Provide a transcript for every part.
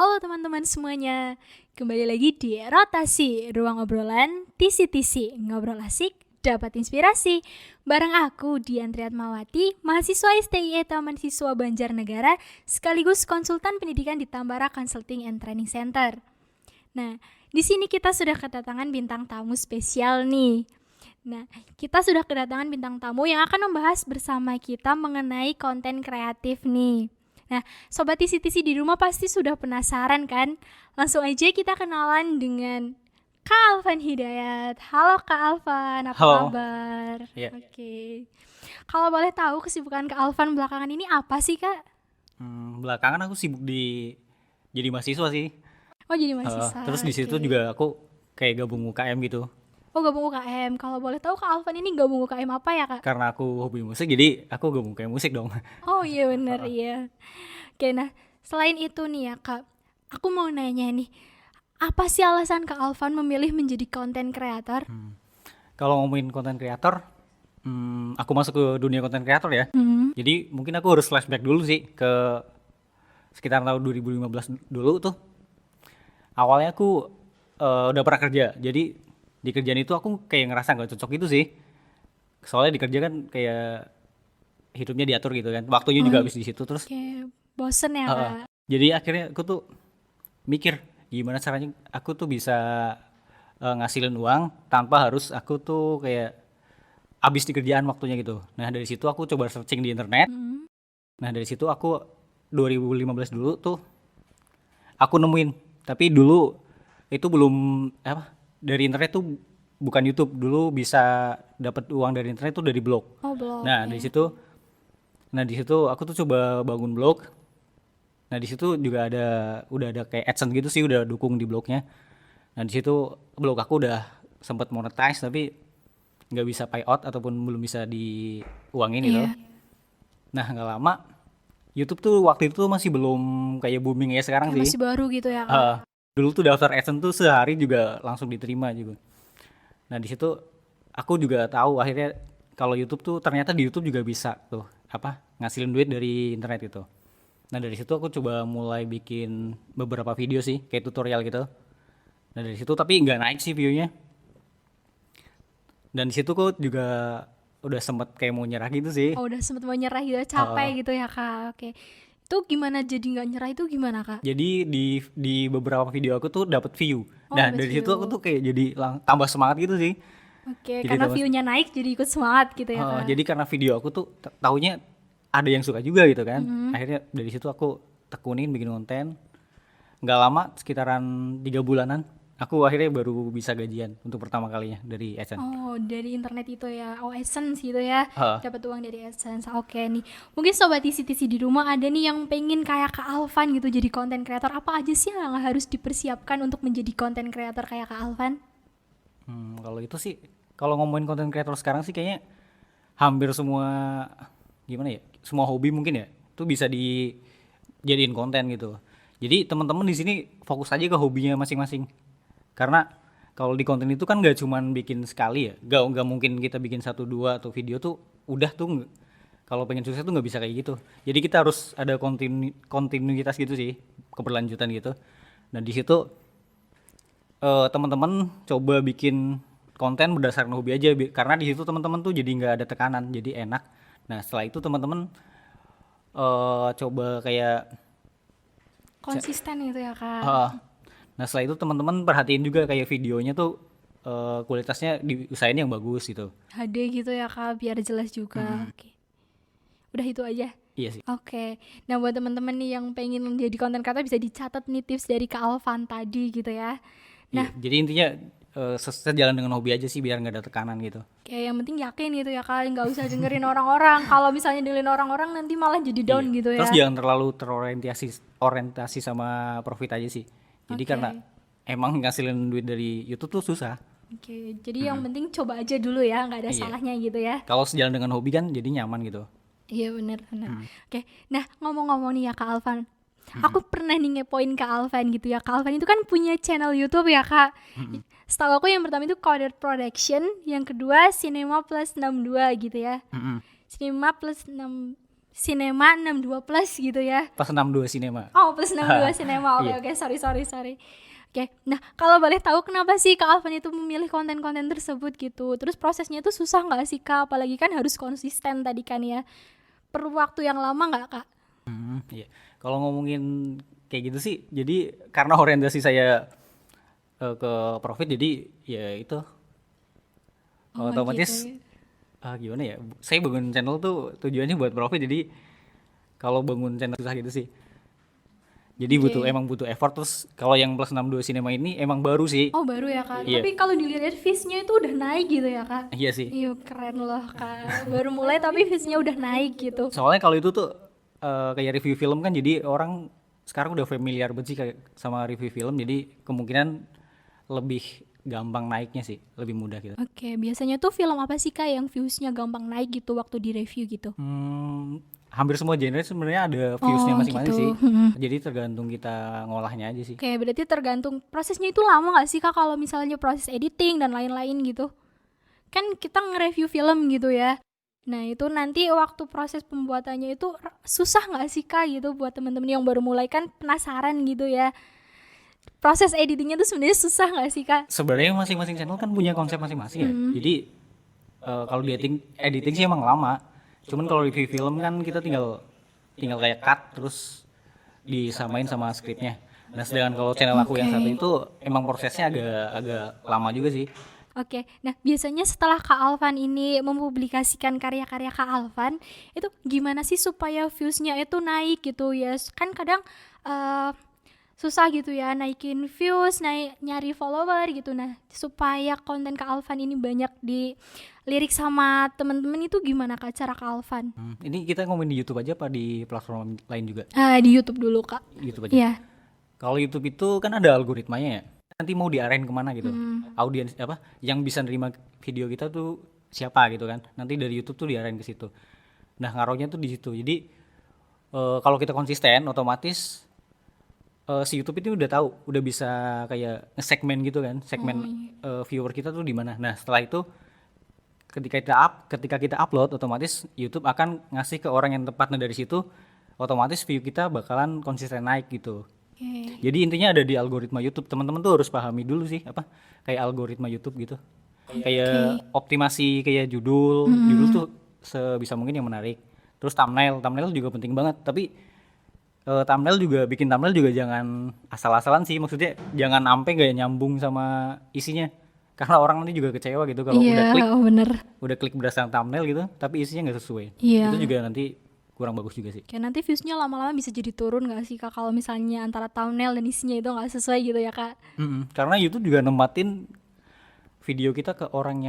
Halo teman-teman semuanya, kembali lagi di Rotasi, ruang obrolan TC-TC, ngobrol asik, dapat inspirasi. Bareng aku, Dian Triatmawati, mahasiswa STIE Taman Siswa Banjarnegara, sekaligus konsultan pendidikan di Tambara Consulting and Training Center. Nah, di sini kita sudah kedatangan bintang tamu spesial nih. Nah, kita sudah kedatangan bintang tamu yang akan membahas bersama kita mengenai konten kreatif nih. Nah, Sobat TC-TC di rumah pasti sudah penasaran kan? Langsung aja kita kenalan dengan Kak Alvan Hidayat. Halo Kak Alvan, apa Halo. kabar? Iya. Oke. Kalau boleh tahu kesibukan Kak Alvan belakangan ini apa sih Kak? Belakangan aku sibuk jadi mahasiswa sih. Oh jadi mahasiswa. Terus di situ Oke. juga aku kayak gabung UKM gitu. Oh gabung UKM. Kalau boleh tahu Kak Alvan ini gabung UKM apa ya Kak? Karena aku hobi musik, jadi aku gabung UKM musik dong. Oh iya bener iya. Oke, nah selain itu nih ya Kak, aku mau nanya nih, apa sih alasan Kak Alvan memilih menjadi konten kreator? Kalau ngomongin konten kreator, aku masuk ke dunia konten kreator ya. Jadi mungkin aku harus flashback dulu sih ke sekitar tahun 2015 dulu tuh. Awalnya aku udah pernah kerja, jadi di kerjaan itu aku kayak ngerasa nggak cocok gitu sih. Soalnya di kerja kan kayak hidupnya diatur gitu kan, waktunya juga habis di situ. Terus Oke, bosen ya Heeh. Kak? Jadi akhirnya aku tuh mikir gimana caranya aku tuh bisa ngasilin uang tanpa harus aku tuh kayak habis di kerjaan waktunya gitu. Nah dari situ aku coba searching di internet. Nah dari situ aku 2015 dulu tuh aku nemuin. Tapi dulu itu belum apa, dari internet tuh bukan YouTube. Dulu bisa dapat uang dari internet tuh dari blog. Oh blog Nah ya. di situ aku tuh coba bangun blog. Nah di situ juga udah ada kayak AdSense gitu sih, udah dukung di blognya. Nah di situ blog aku udah sempat monetize tapi nggak bisa payout ataupun belum bisa diuangin gitu. Iya. Nah nggak lama YouTube tuh waktu itu masih belum kayak booming ya sekarang Kayak sih. masih baru gitu ya Kak? Eh, Dulu tuh daftar AdSense tuh sehari juga langsung diterima juga. Nah di situ aku juga tahu akhirnya kalau YouTube tuh ternyata di YouTube juga bisa tuh apa ngasilin duit dari internet gitu. Nah dari situ aku coba mulai bikin beberapa video sih kayak tutorial gitu. Nah dari situ tapi nggak naik sih view-nya. Dan di situ kok juga udah sempet kayak mau nyerah gitu sih. Oh udah sempet mau nyerah gitu, Heeh. capek gitu ya Kak? Oke. Itu gimana jadi nggak nyerah itu gimana Kak? Jadi di beberapa video aku tuh dapat view. Oh Nah dapat dari situ aku view. tuh kayak jadi tambah semangat gitu sih. Oke, Jadi karena tambah, view-nya naik jadi ikut semangat gitu ya Kak? jadi karena video aku tuh taunya ada yang suka juga gitu kan. Akhirnya dari situ aku tekunin bikin konten. Nggak lama, sekitaran 3 bulanan, aku akhirnya baru bisa gajian untuk pertama kalinya dari AdSense. Oh, dari internet itu ya. Oh, AdSense gitu ya. Heeh. Dapat uang dari AdSense. Oke nih. Mungkin sobat TC-TC di rumah ada nih yang pengen kayak Kak Alvan gitu jadi konten kreator. Apa aja sih yang harus dipersiapkan untuk menjadi konten kreator kayak Kak Alvan? Kalau itu sih, kalau ngomongin konten kreator sekarang sih kayaknya hampir semua, gimana ya, semua hobi mungkin ya, itu bisa dijadiin konten gitu. Jadi teman-teman di sini fokus aja ke hobinya masing-masing. Karena kalau di konten itu kan nggak cuman bikin sekali ya, nggak mungkin kita bikin 1 2 atau video tuh udah tuh kalau pengen sukses tuh nggak bisa kayak gitu. Jadi kita harus ada kontinuitas gitu sih, keberlanjutan gitu. Nah di situ teman-teman coba bikin konten berdasarkan hobi aja karena di situ teman-teman tuh jadi nggak ada tekanan, jadi enak. Nah setelah itu teman-teman coba kayak Konsisten gitu ya, Kak. eh, nah setelah itu teman-teman perhatiin juga kayak videonya tuh kualitasnya diusahain yang bagus gitu. HD gitu ya, Kak, biar jelas juga. Oke. Udah itu aja. Iya sih. Oke. Nah, buat teman-teman nih yang pengen jadi konten kreator bisa dicatat nih tips dari Kak Alvan tadi gitu ya. Iya, Nah, jadi intinya sejalan dengan hobi aja sih biar nggak ada tekanan gitu. kayak yang penting yakin gitu ya, Kak, nggak usah dengerin orang-orang. Kalau misalnya dengerin orang-orang nanti malah jadi down Iya. gitu Terus ya. jangan terlalu terorientasi sama profit aja sih. Jadi Oke. karena emang ngasilin duit dari YouTube tuh susah. Oke, jadi yang penting coba aja dulu ya, nggak ada Iya. salahnya gitu ya. Kalau sejalan dengan hobi kan jadi nyaman gitu. Iya bener. Oke, nah ngomong-ngomong nih ya Kak Alvan, aku pernah nih ngepoin Kak Alvan gitu ya. Kak Alvan itu kan punya channel YouTube ya Kak. Setahu aku yang pertama itu Coded Production, yang kedua Cinema Plus 62 gitu ya. Mm-mm. Cinema Plus 6 Cinema 62 plus gitu ya. Pas 62 Cinema. Oh, plus 62 Cinema. Oke, Iya. oke, sorry. Oke, nah kalau boleh tahu kenapa sih Kak Alvan itu memilih konten-konten tersebut gitu? Terus prosesnya itu susah nggak sih Kak? Apalagi kan harus konsisten tadi kan ya. Perlu waktu yang lama nggak Kak? Iya. Kalau ngomongin kayak gitu sih, jadi karena orientasi saya ke profit, jadi ya itu Oh otomatis gitu ya. gimana ya? Saya bangun channel tuh tujuannya buat profit, jadi kalau bangun channel susah gitu sih. Jadi Oke. emang butuh effort. Terus kalau yang plus 62 Cinema ini emang baru sih. Oh baru ya Kak. Iya. Tapi kalau dilihat views-nya itu udah naik gitu ya Kak. Iya sih. Iya keren loh Kak. Baru mulai tapi views-nya udah naik gitu. Soalnya kalau itu tuh kayak review film kan, jadi orang sekarang udah familiar banget sih kayak sama review film, jadi kemungkinan lebih gampang naiknya sih, lebih mudah gitu. Oke, biasanya tuh film apa sih Kak yang views-nya gampang naik gitu waktu di review gitu? Hampir semua genre sebenarnya ada views-nya Oh masing-masing gitu. sih. Jadi tergantung kita ngolahnya aja sih. Oke, berarti tergantung prosesnya itu lama nggak sih Kak kalau misalnya proses editing dan lain-lain gitu? Kan kita nge-review film gitu ya. Nah itu nanti waktu proses pembuatannya itu susah nggak sih Kak gitu buat temen-temen yang baru mulai kan penasaran gitu ya. Proses editingnya tuh sebenarnya susah nggak sih Kak? Sebenarnya masing-masing channel kan punya konsep masing-masing ya. Jadi kalau di editing sih emang lama. Cuman kalau review film kan kita tinggal kayak cut terus disamain sama skripnya. Nah, sedangkan kalau channel aku yang satu Oke. itu emang prosesnya agak lama juga sih. Oke, nah biasanya setelah Kak Alvan ini mempublikasikan karya-karya Kak Alvan, itu gimana sih supaya views-nya itu naik gitu ya? Kan kadang eh, susah gitu ya naikin views, nyari follower gitu. Nah, supaya konten Kak Alvan ini banyak dilirik sama temen-temen itu gimana Kak cara Kak Alvan? Ini kita ngomongin di YouTube aja apa di platform lain juga? Di YouTube dulu Kak. YouTube aja. Iya. Kalau YouTube itu kan ada algoritmanya ya. Nanti mau diarahin kemana gitu. Audiens apa yang bisa nerima video kita tuh siapa gitu kan. Nanti dari YouTube tuh diarahin ke situ. Nah, ngaruhnya tuh di situ. Jadi kalau kita konsisten otomatis si YouTube itu udah tahu, udah bisa kayak nge-segmen gitu kan. Segmen viewer kita tuh di mana. Nah, setelah itu ketika kita upload otomatis YouTube akan ngasih ke orang yang tepat. Nah, dari situ otomatis view kita bakalan konsisten naik gitu. Oke. Jadi intinya ada di algoritma YouTube. Teman-teman tuh harus pahami dulu sih apa kayak algoritma YouTube gitu. Kayak optimasi kayak judul tuh sebisa mungkin yang menarik. Terus thumbnail juga penting banget. Tapi bikin thumbnail juga jangan asal-asalan sih. Maksudnya jangan sampai gak nyambung sama isinya. Karena orang nanti juga kecewa gitu kalau Iya, bener. udah klik berdasarkan thumbnail gitu, tapi isinya nggak sesuai. Iya. Itu juga nanti kurang bagus juga sih. Kayak nanti views-nya lama-lama bisa jadi turun gak sih Kak kalau misalnya antara thumbnail dan isinya itu gak sesuai gitu ya Kak? Karena YouTube juga nempatin video kita ke orang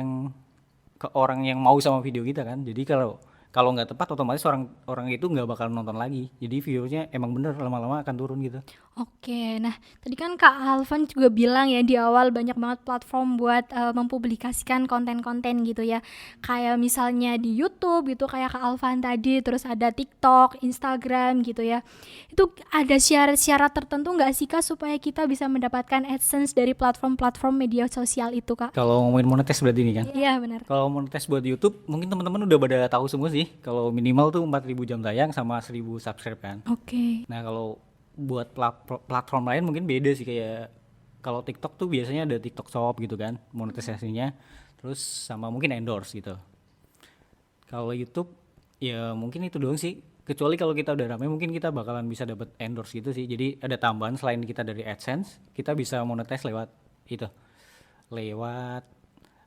yang mau sama video kita kan. Jadi kalau nggak tepat otomatis orang itu nggak bakal nonton lagi. Jadi view-nya emang bener lama-lama akan turun gitu. Oke, nah tadi kan Kak Alvan juga bilang ya di awal banyak banget platform buat mempublikasikan konten-konten gitu ya. Kayak misalnya di YouTube gitu kayak Kak Alvan tadi, terus ada TikTok, Instagram gitu ya. Itu ada syarat-syarat tertentu nggak sih Kak supaya kita bisa mendapatkan AdSense dari platform-platform media sosial itu Kak? Kalau ngomongin monetis berarti ini kan. Iya benar. Kalau monetis buat YouTube mungkin teman-teman udah pada tahu semua sih. Kalau minimal tuh 4.000 jam tayang sama 1.000 subscribe kan. Oke. Nah, kalau buat platform lain mungkin beda sih, kayak kalau TikTok tuh biasanya ada TikTok Shop gitu kan monetisasinya, terus sama mungkin endorse gitu. Kalau YouTube ya mungkin itu doang sih, kecuali kalau kita udah ramai mungkin kita bakalan bisa dapat endorse gitu sih. Jadi ada tambahan selain kita dari AdSense, kita bisa monetize lewat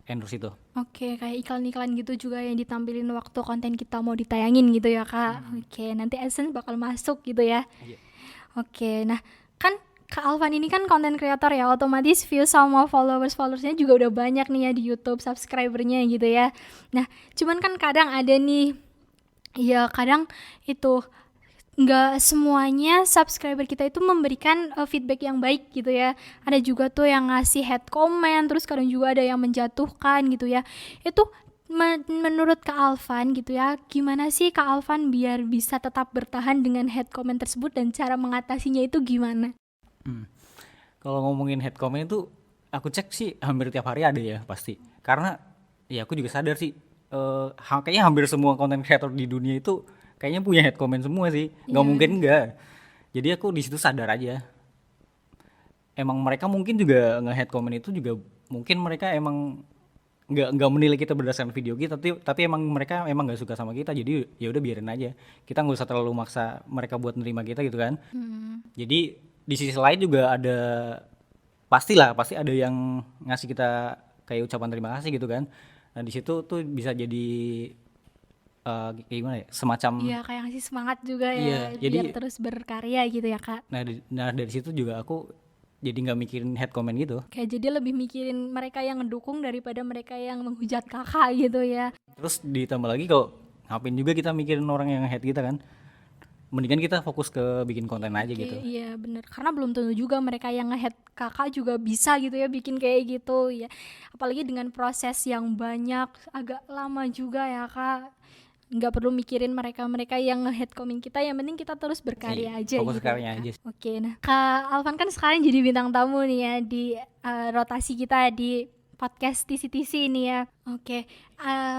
endorse itu. Oke, kayak iklan-iklan gitu juga yang ditampilin waktu konten kita mau ditayangin gitu ya Kak. Oke, nanti AdSense bakal masuk gitu ya. Iya. Oke, nah kan Kak Alvan ini kan konten kreator ya, otomatis view sama followersnya juga udah banyak nih ya di YouTube, subscribernya gitu ya. Nah, cuman kan kadang ada nih, ya kadang itu nggak semuanya subscriber kita itu memberikan feedback yang baik gitu ya. Ada juga tuh yang ngasih hate comment, terus kadang juga ada yang menjatuhkan gitu ya. Itu menurut Kak Alvan gitu ya, gimana sih Kak Alvan biar bisa tetap bertahan dengan hate comment tersebut dan cara mengatasinya itu gimana? Kalau ngomongin hate comment itu aku cek sih hampir tiap hari ada ya pasti. Karena ya aku juga sadar sih kayaknya hampir semua konten creator di dunia itu kayaknya punya head comment semua sih, nggak mungkin enggak. Jadi aku di situ sadar aja, emang mereka mungkin juga nge-head comment itu juga mungkin mereka emang nggak menilai kita berdasarkan video kita, tapi emang mereka emang nggak suka sama kita, jadi ya udah biarin aja, kita nggak usah terlalu maksa mereka buat nerima kita gitu kan. Jadi di sisi lain juga ada, pasti ada yang ngasih kita kayak ucapan terima kasih gitu kan. Nah di situ tuh bisa jadi kayak gimana ya, semacam Iya, kayak ngasih semangat juga iya, ya, jadi biar terus berkarya gitu ya Kak. nah dari situ juga aku jadi nggak mikirin head comment gitu. Kayak jadi lebih mikirin mereka yang ngedukung daripada mereka yang menghujat Kakak gitu ya. Terus ditambah lagi kalau ngapain juga kita mikirin orang yang head kita kan, mendingan kita fokus ke bikin konten aja gitu. Iya bener, karena belum tentu juga mereka yang nge-head Kakak juga bisa gitu ya bikin kayak gitu ya. Apalagi dengan proses yang banyak, agak lama juga ya Kak. Nggak perlu mikirin mereka yang nge-head comment kita, yang penting kita terus berkarya aja Fokus gitu. karya aja. Oke, nah Kak Alvan kan sekarang jadi bintang tamu nih ya di rotasi kita di podcast TC ini ya. Oke,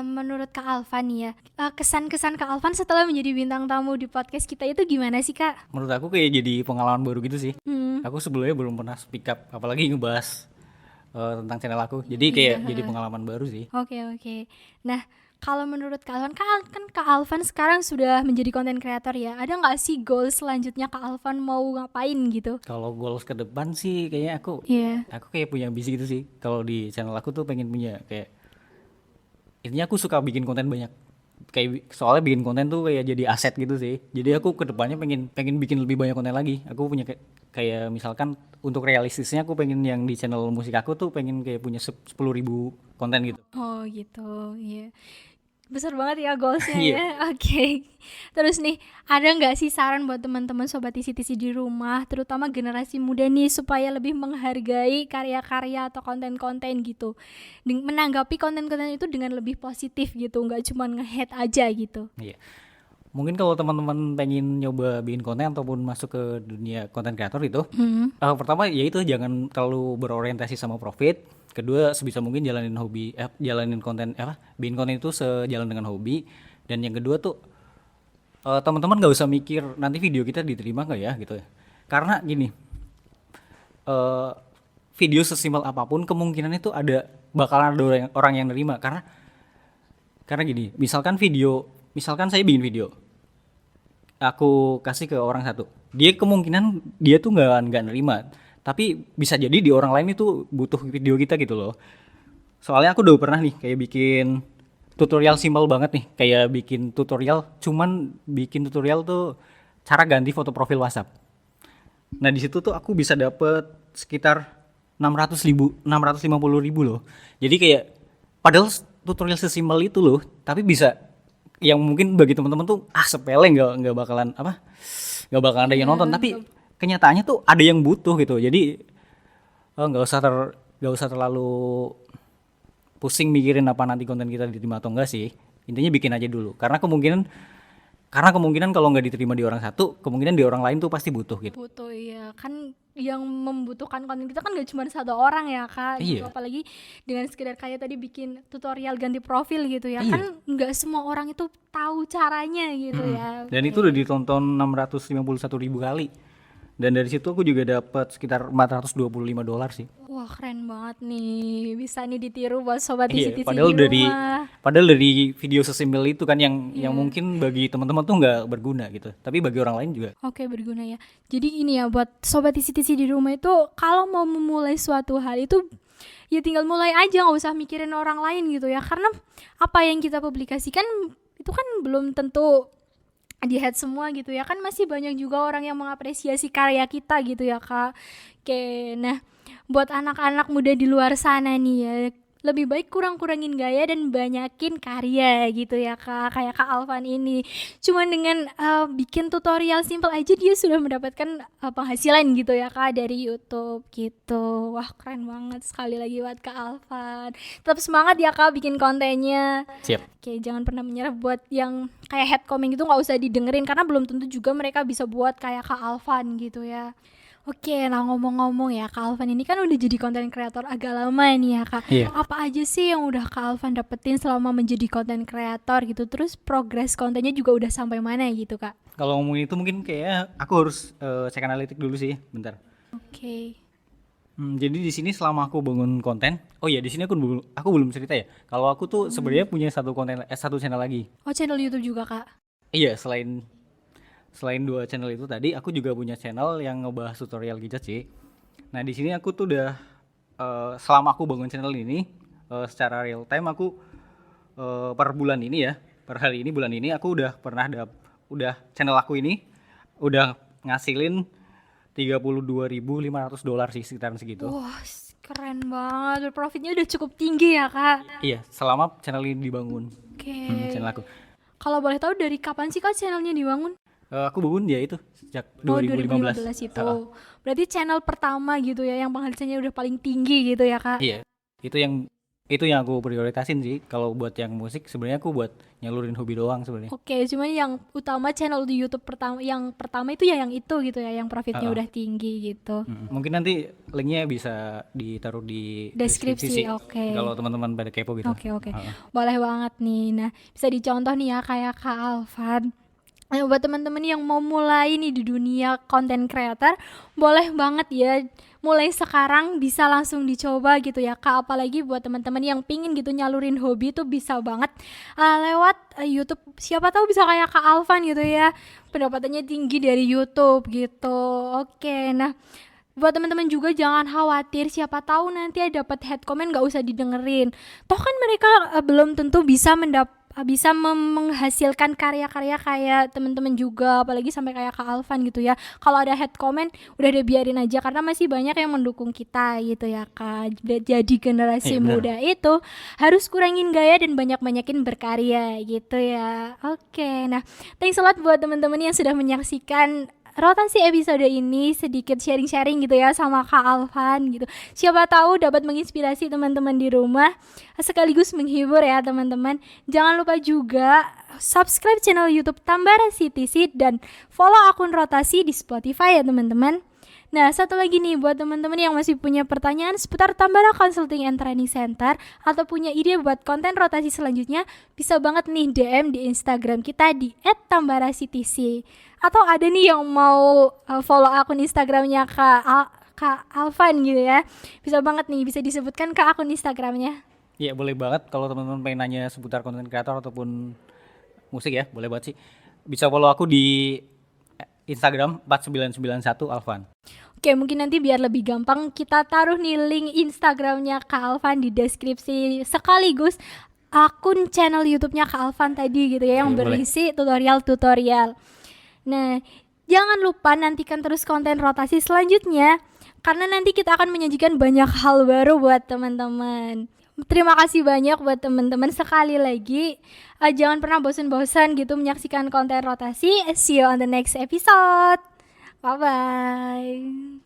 menurut Kak Alvan nih ya, kesan-kesan Kak Alvan setelah menjadi bintang tamu di podcast kita itu gimana sih Kak? Menurut aku kayak jadi pengalaman baru gitu sih. Hmm. Aku sebelumnya belum pernah speak up, apalagi ngebahas tentang channel aku. Jadi kayak jadi pengalaman baru sih. Oke. Nah, kalau menurut Kak Alvan, kan Kak Alvan sekarang sudah menjadi content creator ya. Ada nggak sih goal selanjutnya Kak Alvan mau ngapain gitu? Kalau goals ke depan sih kayaknya Iya. aku kayak punya ambisi gitu sih. Kalau di channel aku tuh pengen punya kayak, intinya aku suka bikin konten banyak. Kayak soalnya bikin konten tuh kayak jadi aset gitu sih. Jadi aku ke depannya pengen bikin lebih banyak konten lagi. Aku punya kayak misalkan untuk realistisnya aku pengen yang di channel musik aku tuh pengen kayak punya 10.000 konten gitu. Oh gitu, iya. Besar banget ya goalsnya Iya. ya. Oke. Terus nih, ada nggak sih saran buat teman-teman sobat TC di rumah, terutama generasi muda nih, supaya lebih menghargai karya-karya atau konten-konten gitu, menanggapi konten-konten itu dengan lebih positif gitu, nggak cuma nge-hate aja gitu. Iya. Mungkin kalau teman-teman pengen nyoba bikin konten ataupun masuk ke dunia konten kreator itu, pertama ya itu jangan terlalu berorientasi sama profit. Kedua, sebisa mungkin jalanin hobi, jalanin konten bikin konten itu sejalan dengan hobi. Dan yang kedua tuh teman-teman nggak usah mikir nanti video kita diterima nggak ya gitu ya. Karena gini, video sesimpel apapun kemungkinan itu bakalan ada orang yang nerima. Karena gini, misalkan saya bikin video, aku kasih ke orang satu, kemungkinan dia tuh nggak nerima, tapi bisa jadi di orang lain itu butuh video kita gitu loh. Soalnya aku udah pernah nih kayak bikin tutorial simpel banget nih, kayak bikin tutorial tuh cara ganti foto profil WhatsApp. Nah di situ tuh aku bisa dapet sekitar 650.000 loh. Jadi kayak padahal tutorial sesimpel itu loh, tapi bisa, yang mungkin bagi teman-teman tuh sepele, nggak bakalan ada yang nonton, tapi kenyataannya tuh ada yang butuh gitu. Jadi nggak usah terlalu pusing mikirin apa nanti konten kita diterima atau enggak sih. Intinya bikin aja dulu, karena kemungkinan kalau nggak diterima di orang satu, kemungkinan di orang lain tuh pasti butuh gitu. Butuh, iya kan, yang membutuhkan konten kita kan gak cuma satu orang ya Kak. Iya. Gitu. Apalagi dengan sekedar kayak tadi bikin tutorial ganti profil gitu ya. Iya. Kan gak semua orang itu tahu caranya gitu ya. Dan itu udah ditonton 651.000 kali. Dan dari situ aku juga dapat sekitar $425 sih. Wah keren banget nih, bisa nih ditiru buat sobat Iya, TC padahal di rumah. dari video sesimpel itu kan yang mungkin bagi teman-teman tuh nggak berguna gitu, tapi bagi orang lain juga. Oke, berguna ya. Jadi ini ya buat sobat TC di rumah itu, kalau mau memulai suatu hal itu ya tinggal mulai aja, nggak usah mikirin orang lain gitu ya. Karena apa yang kita publikasikan itu kan belum tentu di head semua gitu ya, kan masih banyak juga orang yang mengapresiasi karya kita gitu ya Kak. Oke, nah buat anak-anak muda di luar sana nih ya, lebih baik kurangin gaya dan banyakin karya gitu ya Kak. Kayak Kak Alvan ini, cuman dengan bikin tutorial simple aja dia sudah mendapatkan penghasilan gitu ya Kak dari YouTube gitu. Wah keren banget, sekali lagi buat Kak Alvan. Tetap semangat ya Kak bikin kontennya. Siap. Oke, jangan pernah menyerah. Buat yang kayak head comment gitu nggak usah didengerin, karena belum tentu juga mereka bisa buat kayak Kak Alvan gitu ya. Oke, nah ngomong-ngomong ya, Kak Alvan ini kan udah jadi konten kreator agak lama nih ya Kak. Iya. Apa aja sih yang udah Kak Alvan dapetin selama menjadi konten kreator gitu? Terus progres kontennya juga udah sampai mana gitu Kak? Kalau ngomongin itu mungkin kayak aku harus cek analitik dulu sih, bentar. Oke. Jadi di sini selama aku bangun konten, oh iya di sini aku belum cerita ya. Kalau aku tuh sebenarnya punya satu channel lagi. Oh, channel YouTube juga Kak? Iya, selain dua channel itu tadi, aku juga punya channel yang ngebahas tutorial gadget sih. Nah di sini aku tuh udah selama aku bangun channel ini secara real time aku per bulan ini ya, per hari ini bulan ini aku udah udah channel aku ini udah ngasilin $32.500 sih sekitaran segitu. Wah, keren banget. Profitnya udah cukup tinggi ya Kak? Iya, selama channel ini dibangun. Oke. Channel aku. Kalau boleh tahu dari kapan sih Kak channelnya dibangun? Aku bangun ya itu sejak Oh, 2015. 2015 itu. Heeh. Berarti channel pertama gitu ya yang penghasilannya udah paling tinggi gitu ya Kak? Iya. Itu yang aku prioritasin sih. Kalau buat yang musik sebenarnya aku buat nyalurin hobi doang sebenarnya. Oke, cuman yang utama channel di YouTube yang pertama itu ya yang itu gitu ya, yang profitnya Heeh. udah tinggi gitu. Mungkin nanti linknya bisa ditaruh di Deskripsi, sih. oke. Kalau teman-teman pada kepo gitu. Oke. Heeh. Boleh banget nih. Nah, bisa dicontoh nih ya kayak Kak Alvan. Buat teman-teman yang mau mulai nih di dunia content creator, boleh banget ya mulai sekarang bisa langsung dicoba gitu ya Kak. Apalagi buat teman-teman yang pingin gitu nyalurin hobi tuh bisa banget lewat YouTube. Siapa tahu bisa kayak Kak Alvan gitu ya, pendapatannya tinggi dari YouTube gitu. Oke, nah buat teman-teman juga jangan khawatir, siapa tahu nanti dapat head comment nggak usah didengerin. Toh kan mereka belum tentu bisa menghasilkan karya-karya kayak teman-teman juga, apalagi sampai kayak Kak Alvan gitu ya. Kalau ada head comment udah deh biarin aja karena masih banyak yang mendukung kita gitu ya Kak. Jadi generasi Iya, benar. muda itu harus kurangin gaya dan banyak-banyakin berkarya gitu ya. Oke, nah thanks a lot buat teman-teman yang sudah menyaksikan rotasi episode ini, sedikit sharing-sharing gitu ya sama Kak Alvan gitu. Siapa tahu dapat menginspirasi teman-teman di rumah, sekaligus menghibur ya teman-teman. Jangan lupa juga subscribe channel YouTube Tambara CTC dan follow akun rotasi di Spotify ya teman-teman. Nah, satu lagi nih buat teman-teman yang masih punya pertanyaan seputar Tambara Consulting and Training Center atau punya ide buat konten rotasi selanjutnya, bisa banget nih DM di Instagram kita di @tambaractc. Atau ada nih yang mau follow akun Instagramnya Kak Alvan gitu ya, bisa banget nih, bisa disebutkan ke akun Instagramnya. Iya, boleh banget kalau teman-teman pengen nanya seputar konten kreator ataupun musik ya, boleh banget sih. Bisa follow aku di Instagram 4991 Alvan. Oke, mungkin nanti biar lebih gampang kita taruh nih link Instagramnya Kak Alvan di deskripsi, sekaligus akun channel YouTube-nya Kak Alvan tadi gitu ya, yang Oke, boleh. berisi tutorial-tutorial. Nah, jangan lupa nantikan terus konten rotasi selanjutnya, karena nanti kita akan menyajikan banyak hal baru buat teman-teman. Terima kasih banyak buat teman-teman sekali lagi. Jangan pernah bosan-bosan gitu menyaksikan konten rotasi. See you on the next episode. Bye-bye.